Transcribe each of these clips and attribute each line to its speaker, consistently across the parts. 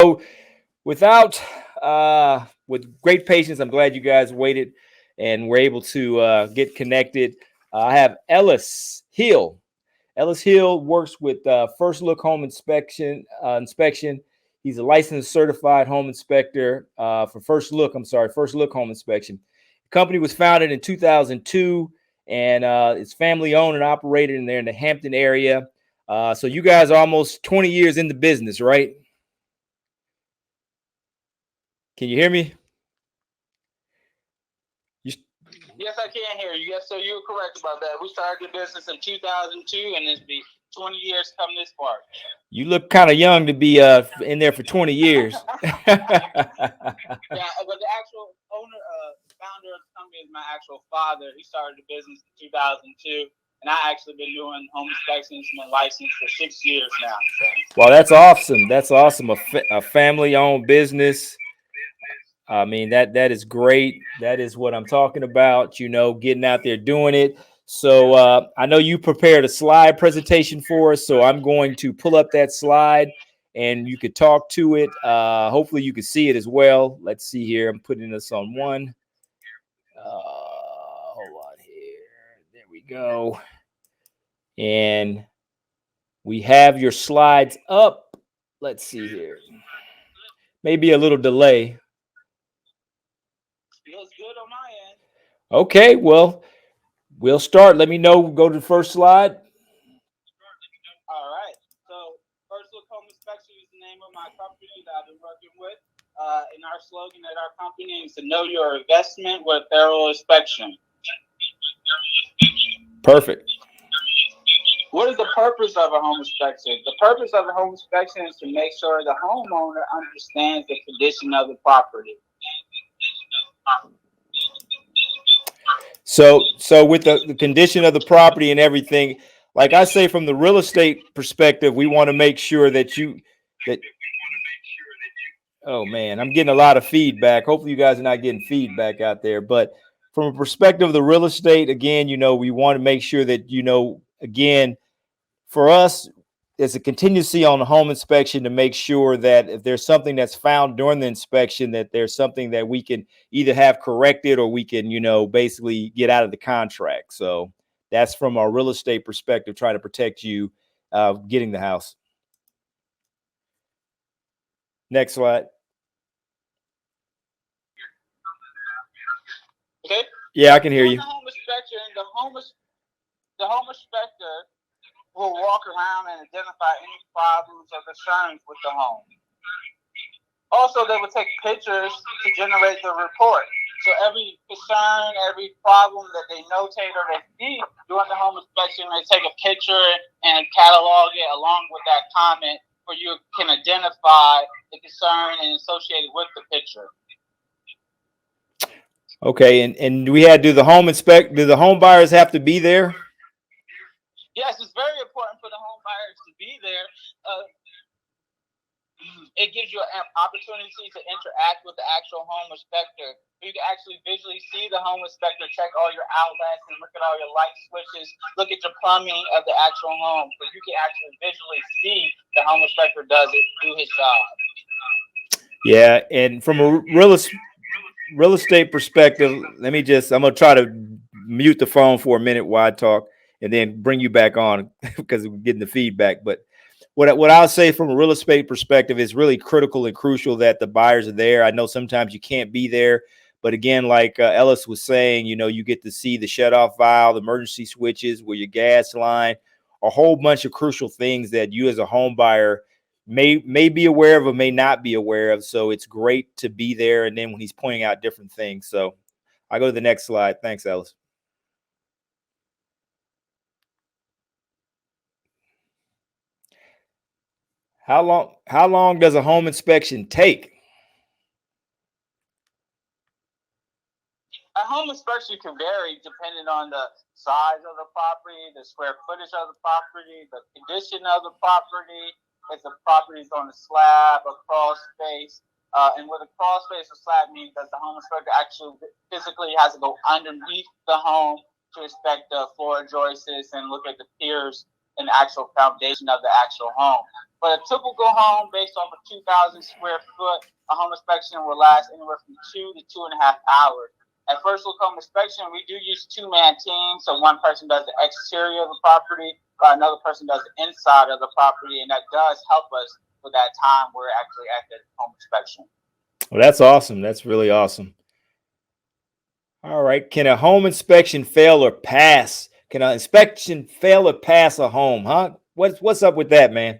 Speaker 1: So without with great patience, I'm glad you guys waited and were able to get connected. I have Ellis Hill. Ellis Hill works with First Look Home Inspection. He's a licensed certified home inspector for First Look. I'm sorry, First Look Home Inspection. The company was founded in 2002, and it's family owned and operated, and they're in the Hampton area. So you guys are almost 20 years in the business, right? Can you hear me?
Speaker 2: Yes, I can hear you. Yes, so you're correct about that. We started the business in 2002, and it's been 20 years come this March.
Speaker 1: You look kind of young to be in there for 20 years.
Speaker 2: Yeah, but the actual owner, founder of the company is my actual father. He started the business in 2002, and I actually been doing home inspections and been licensed for 6 years now. So.
Speaker 1: Well, that's awesome. That's awesome. A family-owned business. I mean, that is great. That is what I'm talking about, getting out there doing it. So I know you prepared a slide presentation for us, so I'm going to pull up that slide and you could talk to it. Hopefully you can see it as well. Let's see here. I'm putting this on one. Hold on here. There we go. And we have your slides up. Let's see here. Maybe a little delay.
Speaker 2: Feels good on my end.
Speaker 1: Okay, well, we'll start. Let me know. Go to the first slide.
Speaker 2: All right. So, First Look Home Inspection is the name of my company that I've been working with. And our slogan at our company is to know your investment with thorough inspection.
Speaker 1: Perfect.
Speaker 2: What is the purpose of a home inspection? The purpose of a home inspection is to make sure the homeowner understands the condition of the property.
Speaker 1: So with the condition of the property and everything, like I say, from the real estate perspective, we want to make sure that oh man, I'm getting a lot of feedback. Hopefully you guys are not getting feedback out there. But from a perspective of the real estate, again, we want to make sure that, again, for us, there's a contingency on the home inspection to make sure that if there's something that's found during the inspection, that there's something that we can either have corrected or we can, basically get out of the contract. So that's from our real estate perspective, trying to protect you getting the house. Next slide.
Speaker 2: Okay.
Speaker 1: Yeah, I can hear you.
Speaker 2: The home inspection, the home inspector will walk around and identify any problems or concerns with the home. Also, they will take pictures to generate the report. So every concern, every problem that they notate or they see during the home inspection, they take a picture and catalog it along with that comment where you can identify the concern and associate it with the picture.
Speaker 1: Okay, and do the home buyers have to be there?
Speaker 2: Yes, it's very important for the home buyers to be there. It gives you an opportunity to interact with the actual home inspector. You can actually visually see the home inspector, check all your outlets and look at all your light switches, look at your plumbing of the actual home. So you can actually visually see the home inspector does it, do his job.
Speaker 1: Yeah, and from a real estate perspective, I'm gonna try to mute the phone for a minute while I talk and then bring you back on because we're getting the feedback. But what I'll say from a real estate perspective is really critical and crucial that the buyers are there. I know sometimes you can't be there, but again, like Ellis was saying, you get to see the shutoff valve, the emergency switches, where your gas line, a whole bunch of crucial things that you as a home buyer may be aware of or may not be aware of. So it's great to be there. And then when he's pointing out different things. So I go to the next slide. Thanks, Ellis. How long does a home inspection take?
Speaker 2: A home inspection can vary depending on the size of the property, the square footage of the property, the condition of the property, if the property is on a slab, a crawl space. And what a crawl space or slab means that the home inspector actually physically has to go underneath the home to inspect the floor joists and look at the piers in the actual foundation of the actual home. But a typical home based off of 2,000 square foot, a home inspection will last anywhere from 2 to 2.5 hours. At first look home inspection, we do use two-man teams. So one person does the exterior of the property, while another person does the inside of the property, and that does help us with that time we're actually at the home inspection.
Speaker 1: Well, that's awesome. That's really awesome. All right. Can a home inspection fail or pass? Can an inspection fail or pass a home? Huh? What's up with that, man?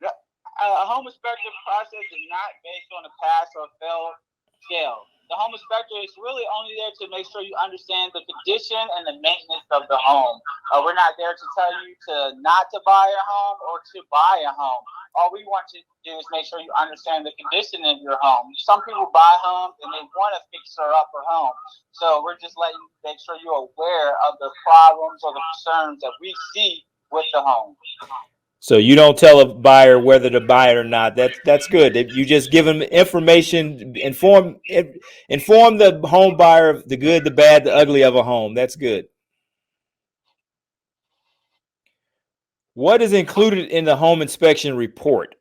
Speaker 2: A home inspection process is not based on a pass or fail scale. The home inspector is really only there to make sure you understand the condition and the maintenance of the home. We're not there to tell you to not to buy a home or to buy a home. All we want you to do is make sure you understand the condition of your home. Some people buy homes and they want to fix her up her home. So we're just letting you make sure you're aware of the problems or the concerns that we see with the home.
Speaker 1: So you don't tell a buyer whether to buy it or not. That's good. You just give them information, inform the home buyer of the good, the bad, the ugly of a home. That's good. What is included in the home inspection report?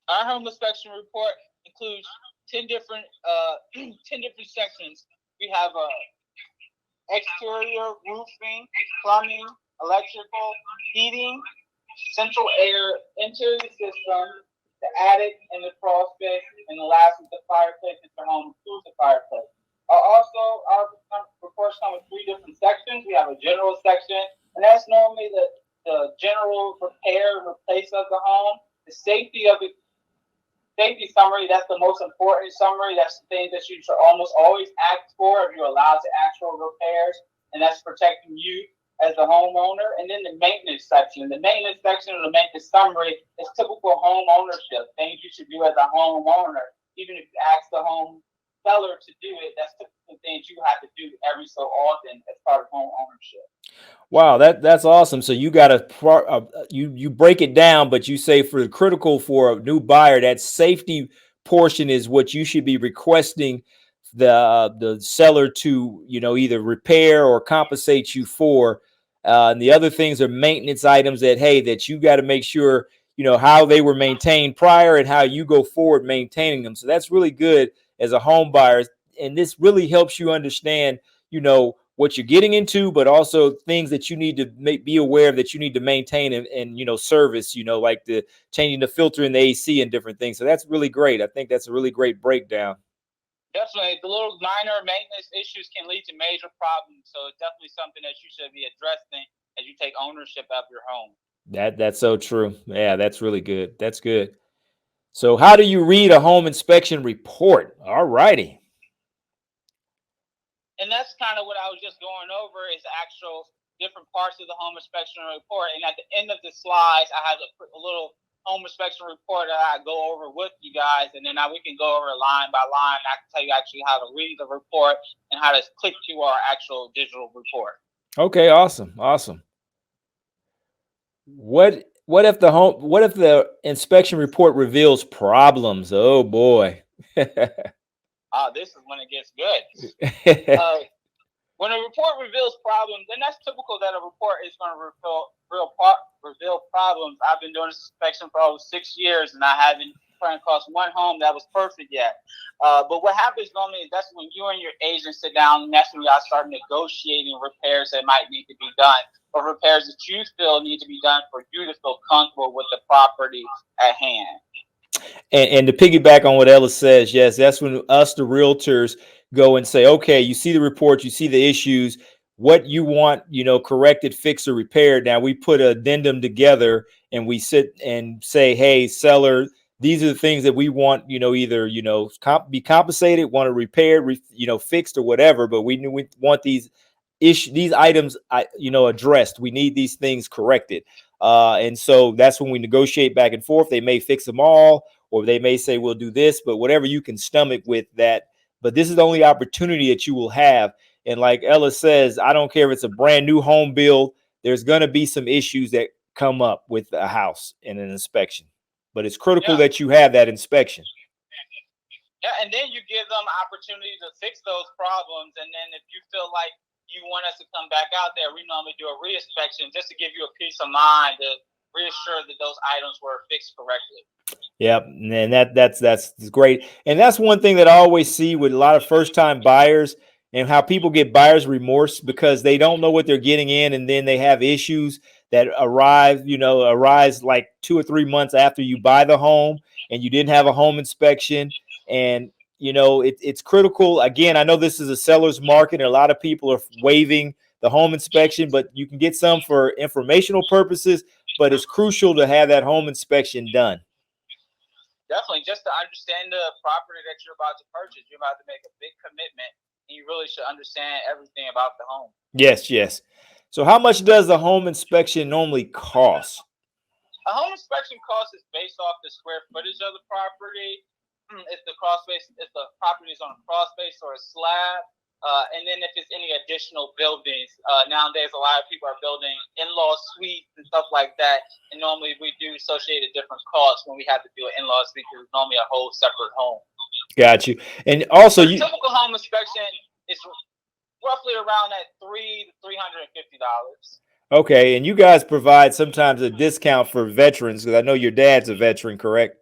Speaker 2: Our home inspection report includes 10 different 10 different sections. We have exterior, roofing, plumbing, electrical, heating, central air, interior system, the attic, and the crawl space, and the last is the fireplace if the home includes the fireplace. Also, our reports come with 3 different sections. We have a general section, and that's normally the general repair and replace of the home. The safety of it, safety summary, that's the most important summary. That's the thing that you should almost always ask for if you're allowed to actual repairs, and that's protecting you as the homeowner. And then the maintenance section. The maintenance section of the maintenance summary is typical home ownership, things you should do as a homeowner. Even if you ask the home seller to do it, that's typical things you have to do every so often as part of home ownership.
Speaker 1: Wow, that's awesome. So you got you break it down, but you say for the critical for a new buyer, that safety portion is what you should be requesting the seller to, either repair or compensate you for. And the other things are maintenance items that you got to make sure, how they were maintained prior and how you go forward maintaining them. So that's really good as a home buyer. And this really helps you understand, what you're getting into, but also things that you need to be aware of that you need to maintain and service, like the changing the filter in the AC and different things. So that's really great. I think that's a really great breakdown.
Speaker 2: Definitely. The little minor maintenance issues can lead to major problems. So it's definitely something that you should be addressing as you take ownership of your home.
Speaker 1: That's so true. Yeah, that's really good. That's good. So how do you read a home inspection report? All righty.
Speaker 2: And that's kind of what I was just going over is actual different parts of the home inspection report. And at the end of the slides, I have a little home inspection report that I go over with you guys. And then we can go over line by line. I can tell you actually how to read the report and how to click to our actual digital report.
Speaker 1: Okay, awesome. Awesome. What if the inspection report reveals problems? Oh boy.
Speaker 2: This is when it gets good. When a report reveals problems, and that's typical that a report is going to reveal problems. I've been doing this inspection for over 6 years, and I haven't run across one home that was perfect yet. But what happens normally is that's when you and your agent sit down, and that's when y'all start negotiating repairs that might need to be done, or repairs that you feel need to be done for you to feel comfortable with the property at hand.
Speaker 1: And to piggyback on what Ella says, yes, that's when us, the realtors, go and say, okay, you see the report, you see the issues, what you want, corrected, fixed, or repaired. Now we put an addendum together and we sit and say, hey, seller, these are the things that we want, either, be compensated, want to repair, fixed or whatever, but we want these items, addressed. We need these things corrected. And so that's when we negotiate back and forth. They may fix them all, or they may say, we'll do this, but whatever you can stomach with that. But this is the only opportunity that you will have. And like Ella says, I don't care if it's a brand new home build, there's going to be some issues that come up with a house in an inspection. But it's critical that you have that inspection.
Speaker 2: Yeah, and then you give them opportunity to fix those problems. And then if you feel like you want us to come back out there, we normally do a re-inspection just to give you a peace of mind to reassure that those items were fixed correctly.
Speaker 1: Yep, and that's great. And that's one thing that I always see with a lot of first-time buyers and how people get buyer's remorse because they don't know what they're getting in, and then they have issues that arise like 2 or 3 months after you buy the home and you didn't have a home inspection. And it's critical. Again, I know this is a seller's market and a lot of people are waiving the home inspection, but you can get some for informational purposes, but it's crucial to have that home inspection done.
Speaker 2: Definitely, just to understand the property that you're about to purchase. You're about to make a big commitment, and you really should understand everything about the home.
Speaker 1: Yes. So how much does the home inspection normally cost?
Speaker 2: A home inspection cost is based off the square footage of the property. If the property is on a crawl space or a slab, and then if it's any additional buildings. Nowadays, a lot of people are building in-law suites and stuff like that, and normally we do associate a different cost when we have to do an in-law suite because it's normally a whole separate home.
Speaker 1: Got you. And also,
Speaker 2: typical home inspection is roughly around that $300 to $350.
Speaker 1: Okay, and you guys provide sometimes a discount for veterans because I know your dad's a veteran, correct?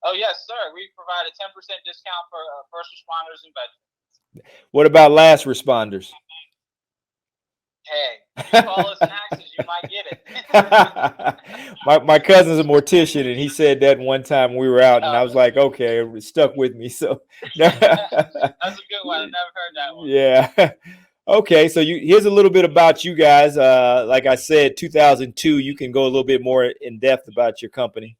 Speaker 2: Oh yes, sir. We provide a 10% discount for first responders and veterans.
Speaker 1: What about last responders?
Speaker 2: Hey, call us and ask us, you might get
Speaker 1: it. my cousin's a mortician, and he said that one time we were out, and I was like, okay, it stuck with me. So
Speaker 2: that's a good one. I never heard that one.
Speaker 1: Yeah. Okay, so here's a little bit about you guys. Like I said, 2002. You can go a little bit more in depth about your company.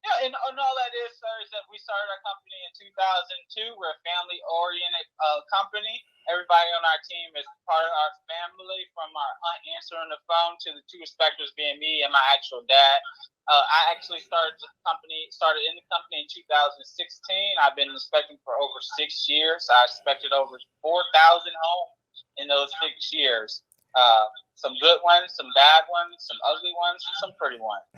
Speaker 2: Yeah, and all that is, sir, is that we started our company in 2002. We're a family-oriented company. Everybody on our team is part of our family, from our aunt answering the phone to the 2 inspectors being me and my actual dad. I actually started in the company in 2016. I've been inspecting for over 6 years. I inspected over 4,000 homes in those 6 years. Some good ones, some bad ones, some ugly ones, and some pretty ones.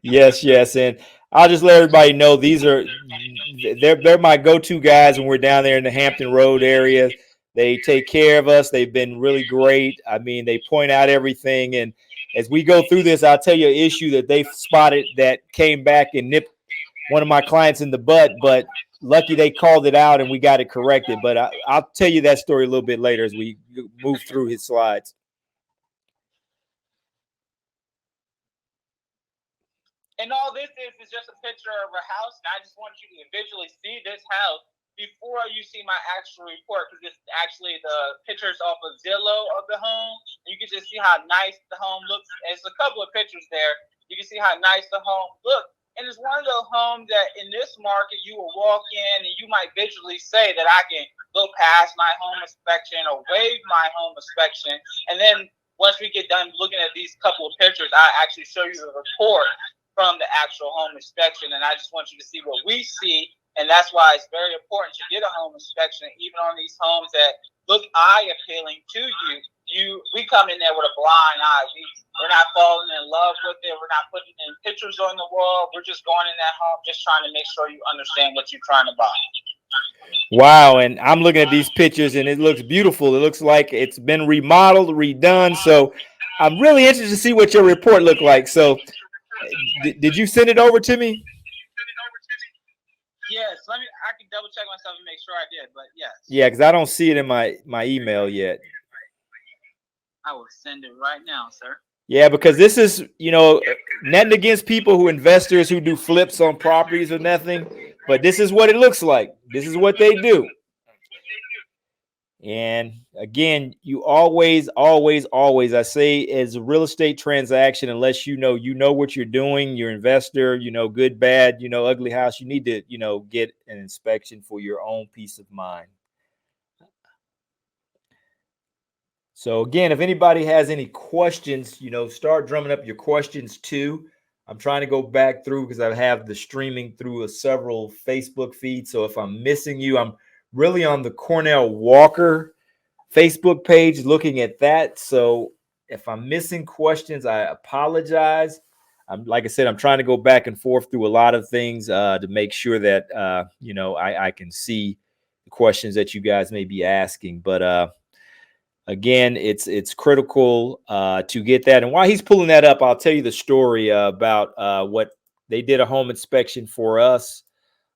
Speaker 1: Yes. And I'll just let everybody know they're my go-to guys when we're down there in the Hampton Road area. They take care of us. They've been really great. I mean, they point out everything. And as we go through this, I'll tell you an issue that they spotted that came back and nipped one of my clients in the butt, but lucky they called it out and we got it corrected. But I'll tell you that story a little bit later as we move through his slides.
Speaker 2: And all this is just a picture of a house, and I just want you to visually see this house before you see my actual report, because it's actually the pictures off of Zillow of the home. You can just see how nice the home looks. There's a couple of pictures there. You can see how nice the home looks. And it's one of those homes that in this market, you will walk in and you might visually say that I can go past my home inspection or waive my home inspection. And then once we get done looking at these couple of pictures, I actually show you the report from the actual home inspection. And I just want you to see what we see. And that's why it's very important to get a home inspection, even on these homes that look eye appealing to you. We come in there with a blind eye. We're not falling in love with it. We're not putting in pictures on the wall. We're just going in that home, just trying to make sure you understand what you're trying to buy.
Speaker 1: Wow. And I'm looking at these pictures and it looks beautiful. It looks like it's been remodeled, redone. So I'm really interested to see what your report looked like. So did you send it over to me?
Speaker 2: Yes. I can double check myself and make sure I did, but yes.
Speaker 1: Yeah, because I don't see it in my email yet.
Speaker 2: I will send it right now, sir.
Speaker 1: Yeah, because this is, nothing against investors who do flips on properties or nothing, but this is what it looks like. This is what they do. And again, you always, I say, as a real estate transaction, unless you know what you're doing, your investor, good, bad, ugly house, you need to, get an inspection for your own peace of mind. So again, if anybody has any questions, start drumming up your questions too. I'm trying to go back through because I have the streaming through several Facebook feeds. So if I'm missing you, I'm really on the Cornell Walker Facebook page looking at that. So if I'm missing questions, I apologize. Like I said, I'm trying to go back and forth through a lot of things to make sure that, I can see the questions that you guys may be asking. But again, it's critical to get that. And while he's pulling that up, I'll tell you the story about what they did a home inspection for us.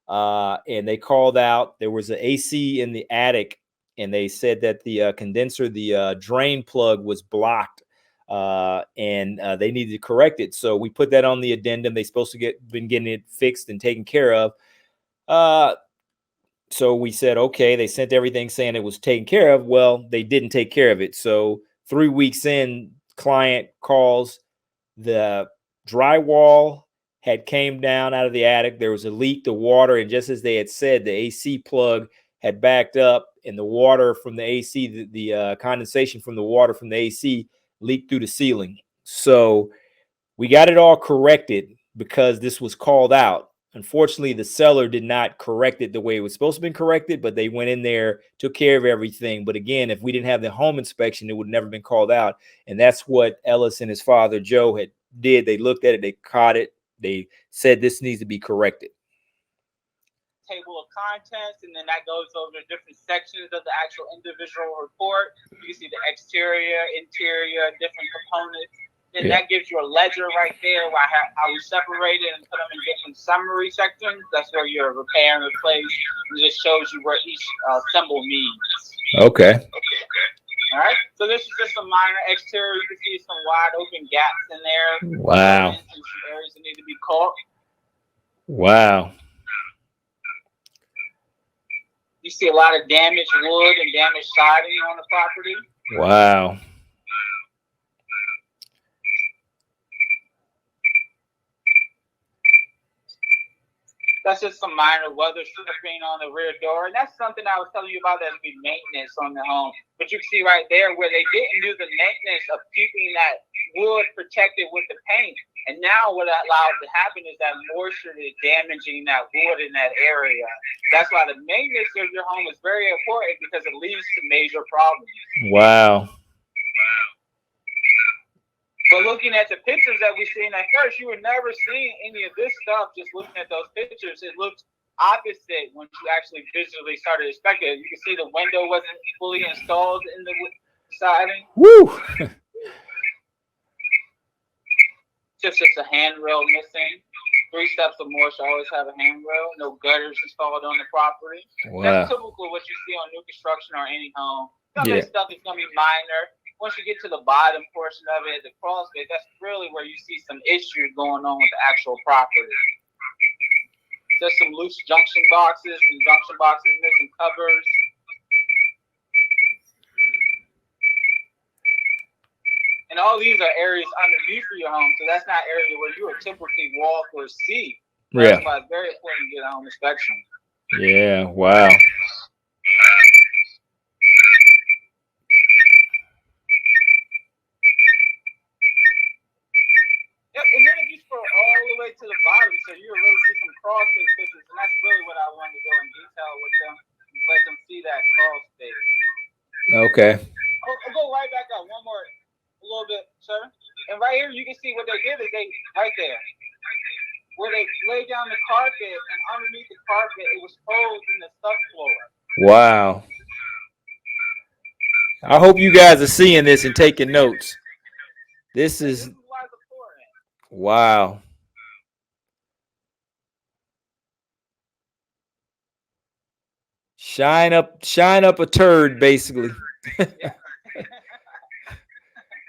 Speaker 1: And they called out, there was an AC in the attic, and they said that the condenser, the drain plug was blocked, and they needed to correct it. So we put that on the addendum. They're supposed to been getting it fixed and taken care of. So we said, okay, they sent everything saying it was taken care of. Well, they didn't take care of it. So 3 weeks in, client calls, the drywall had came down out of the attic. There was a leak, the water, and just as they had said, the AC plug had backed up, and the water from the AC, the condensation from the water from the AC leaked through the ceiling. So we got it all corrected because this was called out. Unfortunately, the seller did not correct it the way it was supposed to be corrected, but they went in there, took care of everything. But again, if we didn't have the home inspection, it would have never been called out. And that's what Ellis and his father, Joe, had did. They looked at it, they caught it, they said this needs to be corrected.
Speaker 2: Table of contents, and then that goes over different sections of the actual individual report. You can see the exterior, interior, different components. Then that gives you a ledger right there where how we separate it and put them in different summary sections. That's where your repair and replace. It just shows you where each symbol means.
Speaker 1: Okay.
Speaker 2: All right. So this is just a minor exterior. You can see some wide open gaps in there.
Speaker 1: Wow.
Speaker 2: And some areas that need to be caulked.
Speaker 1: Wow.
Speaker 2: You see a lot of damaged wood and damaged siding on the property.
Speaker 1: Wow.
Speaker 2: That's just some minor weather stripping on the rear door. And that's something I was telling you about that would be maintenance on the home. But you can see right there where they didn't do the maintenance of keeping that wood protected with the paint. And now what allowed to happen is that moisture is damaging that wood in that area. That's why the maintenance of your home is very important because it leads to major problems.
Speaker 1: Wow.
Speaker 2: But looking at the pictures that we seen at first, you would never see any of this stuff just looking at those pictures. It looks opposite once you actually visually started inspecting it. You can see the window wasn't fully installed in the siding.
Speaker 1: Woo!
Speaker 2: Just a handrail missing. 3 steps or more should always have a handrail. No gutters installed on the property.
Speaker 1: Wow.
Speaker 2: That's typical what you see on new construction or any home. Some of that stuff is going to be minor. Once you get to the bottom portion of it, the crawl space, that's really where you see some issues going on with the actual property. Just some loose junction boxes, missing covers. And all these are areas underneath your home, so that's not area where you would typically walk or see. That's why it's very important to get a home inspection.
Speaker 1: Yeah, wow.
Speaker 2: And then if you scroll all the way to the bottom, so you'll really see some crawl space pictures, and that's really what I wanted to go in detail with them, let them see that crawl space.
Speaker 1: Okay.
Speaker 2: I'll go right back up one more, a little bit, sir. And right here, you can see what they did is right there, where they laid down the carpet, and underneath the carpet, it was holes in the subfloor.
Speaker 1: Wow. I hope you guys are seeing this and taking notes. This is wow. Shine up a turd, basically.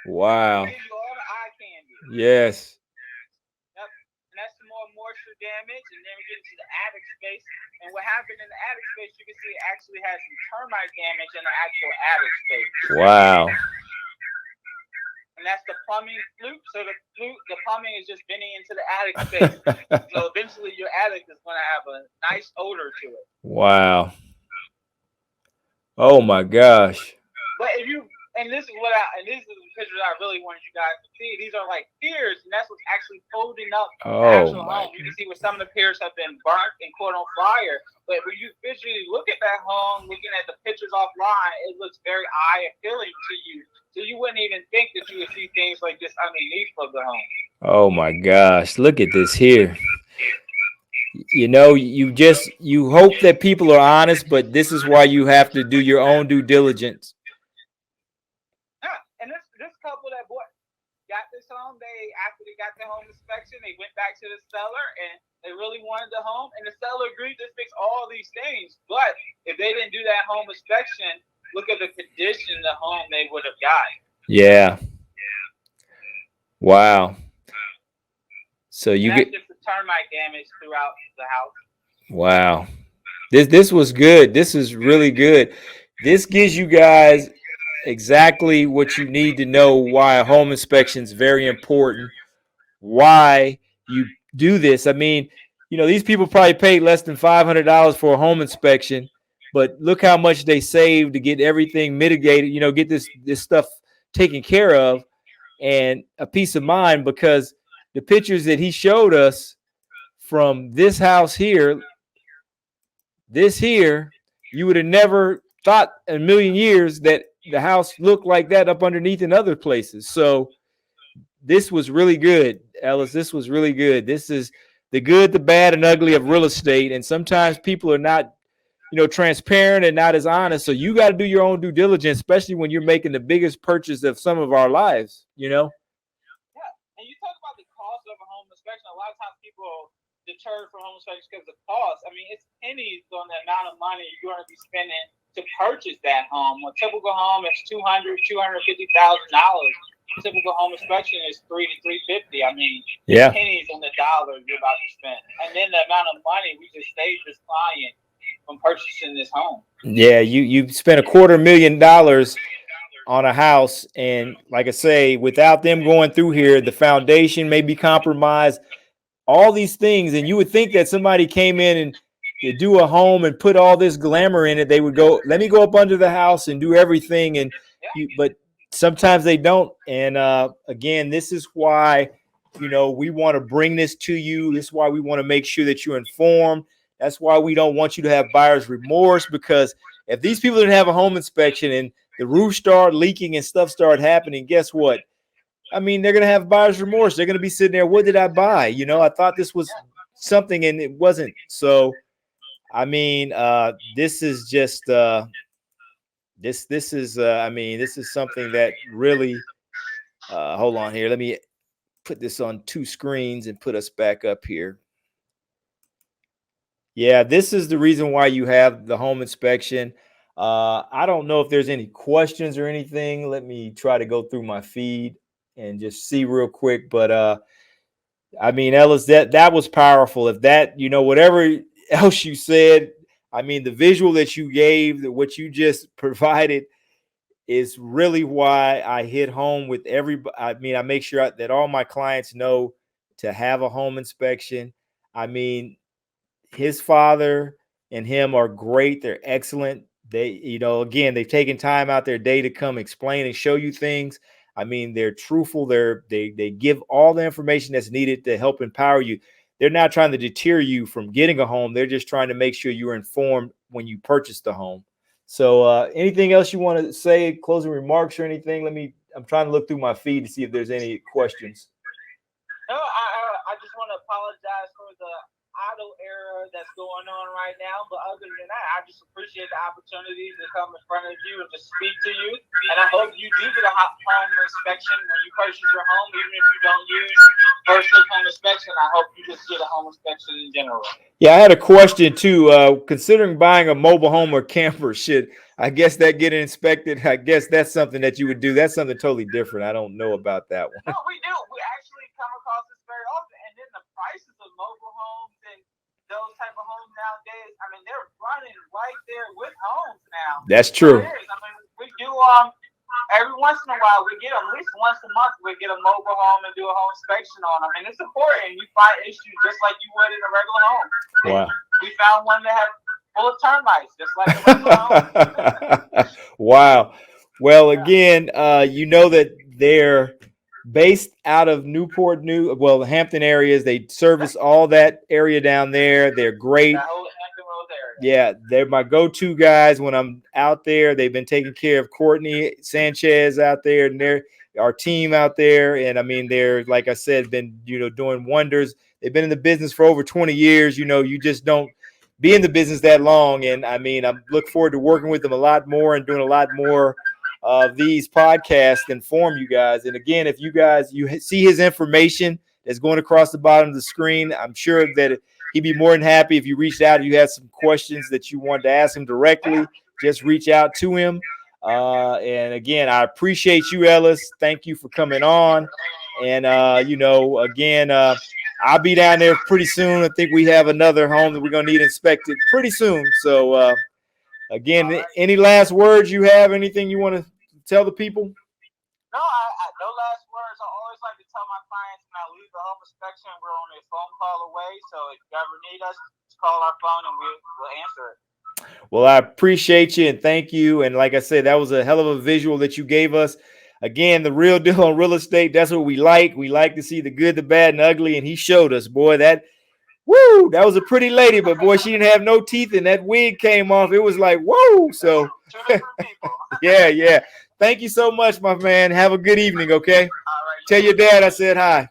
Speaker 1: Wow. Yes.
Speaker 2: Yep. And that's some more moisture damage, and then we get into the attic space. And what happened in the attic space, you can see it actually has some termite damage in the actual attic space.
Speaker 1: Wow.
Speaker 2: And that's the plumbing fluke. So the plumbing is just bending into the attic space. So eventually your attic is going to have a nice odor to it.
Speaker 1: Wow. Oh my gosh.
Speaker 2: But if you, and this is the pictures I really wanted you guys to see. These are like piers, and that's what's actually folding up the actual home. You can see where some of the piers have been burnt and caught on fire. But when you visually look at that home, looking at the pictures offline, it looks very eye appealing to you. So you wouldn't even think that you would see things like this underneath of the home.
Speaker 1: Oh my gosh. Look at this here. you know, you hope that people are honest, but this is why you have to do your own due diligence.
Speaker 2: Yeah, and this couple that got this home, after they got the home inspection, they went back to the seller and they really wanted the home, and the seller agreed to fix all these things. But if they didn't do that home inspection, look at the condition of the home they would have gotten.
Speaker 1: Yeah. Wow. So you get
Speaker 2: just the termite damage throughout the house.
Speaker 1: Wow. This was good. This is really good. This gives you guys exactly what you need to know why a home inspection is very important, why you do this. I mean, you know, these people probably paid less than $500 for a home inspection, but look how much they saved to get everything mitigated, you know, get this stuff taken care of, and a peace of mind, because the pictures that he showed us from this house here, you would have never thought in a million years that the house looked like that up underneath in other places. So this was really good, Ellis. This was really good. This is the good, the bad, and ugly of real estate. And sometimes people are not, you know, transparent and not as honest. So you got to do your own due diligence, especially when you're making the biggest purchase of some of our lives, you know?
Speaker 2: Yeah. And you talk about the cost of a home inspection. A lot of times people deterred from home inspection because of cost. I mean, it's pennies on the amount of money you're going to be spending to purchase that home. A typical home is $250,000. Typical home inspection is $300,000 to $350,000. I mean,
Speaker 1: yeah,
Speaker 2: pennies on the dollar you're about to spend, and then the amount of money we just saved this client from purchasing this home.
Speaker 1: Yeah, you spent $250,000 on a house, and like I say, without them going through here, the foundation may be compromised. All these things, and you would think that somebody came in and to do a home and put all this glamour in it, they would go, let me go up under the house and do everything, and but sometimes they don't. And again, this is why, you know, we want to bring this to you. This is why we want to make sure that you're informed. That's why we don't want you to have buyer's remorse, because if these people didn't have a home inspection and the roof started leaking and stuff started happening, guess what? I mean, they're going to have buyer's remorse. They're going to be sitting there, what did I buy? You know, I thought this was something and it wasn't. So, I mean, this is just, this is, I mean, this is something that really, hold on here. Let me put this on two screens and put us back up here. Yeah, this is the reason why you have the home inspection. I don't know if there's any questions or anything. Let me try to go through my feed and just see real quick. But I mean, Ellis, that was powerful. If that, you know, whatever else you said, I mean, the visual that you gave, what you just provided, is really why I hit home with everybody. I mean, I make sure that all my clients know to have a home inspection. I mean, his father and him are great. They're excellent. They, you know, again, they've taken time out their day to come explain and show you things. I mean, they're truthful. They give all the information that's needed to help empower you. They're not trying to deter you from getting a home. They're just trying to make sure you're informed when you purchase the home. So anything else you want to say, closing remarks or anything? I'm trying to look through my feed to see if there's any questions.
Speaker 2: No, I just want to apologize for the auto error that's going on right now. But other than that, I just appreciate the opportunity to come in front of you and to speak to you. And I hope you do get a home inspection when you purchase your home, even if you don't use first look home inspection. I hope you just get a home inspection in general.
Speaker 1: Yeah, I had a question too. Considering buying a mobile home or camper, I guess that getting inspected, I guess that's something that you would do. That's something totally different. I don't know about that one.
Speaker 2: No, we do. We actually come across this very often. And then the prices of mobile homes and those type of homes nowadays, I mean, they're running right there with homes now.
Speaker 1: That's true.
Speaker 2: I mean, we do every once in a while, we get at least once a month, we get a mobile home and do a home inspection on them. And it's important. You find issues just like you would in a regular home.
Speaker 1: Wow.
Speaker 2: We found one that had full of termites, just like a regular home.
Speaker 1: Wow. Well, again, you know that they're based out of Newport News, the Hampton areas. They service all that area down there. They're great.
Speaker 2: That whole Hampton Roads area.
Speaker 1: Yeah, they're my go-to guys when I'm out there. They've been taking care of Courtney Sanchez out there, and they're our team out there. And I mean, they're, like I said, been, you know, doing wonders. they've been in the business for over 20 years. You know, you just don't be in the business that long. And I mean, I look forward to working with them a lot more and doing a lot more of these podcasts to inform you guys. And again, if you guys, see his information that's going across the bottom of the screen, I'm sure that he'd be more than happy if you reached out. If you had some questions that you wanted to ask him directly, just reach out to him. And again, I appreciate you, Ellis. Thank you for coming on. And, you know, again, I'll be down there pretty soon. I think we have another home that we're going to need inspected pretty soon. So, again, any last words you have? Anything you want to tell the people?
Speaker 2: No, no last words. I always like to tell my clients when I leave the home inspection, we're only a phone call away. So if you ever need us, just call our phone and we'll answer it.
Speaker 1: Well, I appreciate you and thank you. And like I said, that was a hell of a visual that you gave us. Again, the real deal on real estate, that's what we like. We like to see the good, the bad, and ugly. And he showed us, boy, that was a pretty lady, but boy, she didn't have no teeth and that wig came off. It was like, whoa. So yeah. Thank you so much, my man. Have a good evening, okay?
Speaker 2: All right.
Speaker 1: Tell your dad I said hi.